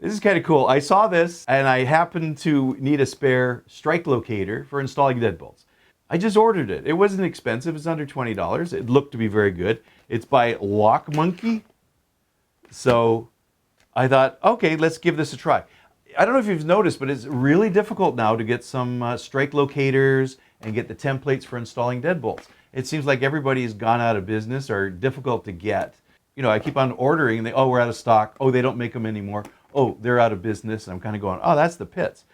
This is kind of cool. I saw this and I happened to need a spare strike locator for installing deadbolts. I just ordered it. It wasn't expensive. It's under $20. It looked to be very good. It's by Locksmith. So I thought, okay, let's give this a try. I don't know if you've noticed, but it's really difficult now to get some strike locators and get the templates for installing deadbolts. It seems like everybody's gone out of business or difficult to get. You know, I keep on ordering and oh, we're out of stock. Oh, they don't make them anymore. Oh, they're out of business. And I'm kind of going, oh, that's the pits.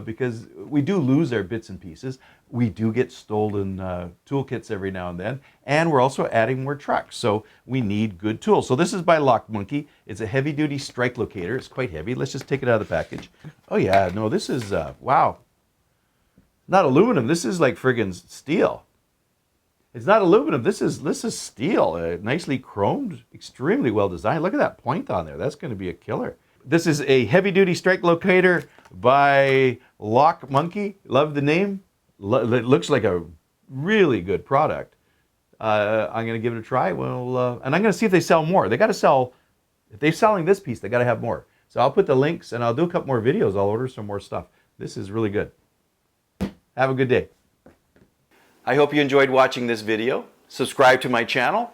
Because we do lose our bits and pieces. We do get stolen toolkits every now and then. And we're also adding more trucks. So we need good tools. So this is by Locksmith. It's a heavy duty strike locator. It's quite heavy. Let's just take it out of the package. Oh yeah, no, this is, wow. Not aluminum. This is like friggin' steel. It's not aluminum. This is steel. Nicely chromed, extremely well designed. Look at that point on there. That's going to be a killer. This is a heavy-duty strike locator by Locksmith. Love the name. It looks like a really good product. I'm going to give it a try. Well, and I'm going to see if they sell more. They got to sell. If they're selling this piece, they got to have more. So I'll put the links, and I'll do a couple more videos. I'll order some more stuff. This is really good. Have a good day. I hope you enjoyed watching this video. Subscribe to my channel.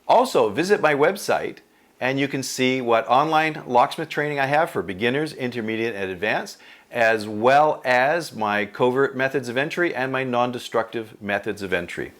Also, visit my website, and you can see what online locksmith training I have for beginners, intermediate, and advanced, as well as my covert methods of entry and my non-destructive methods of entry.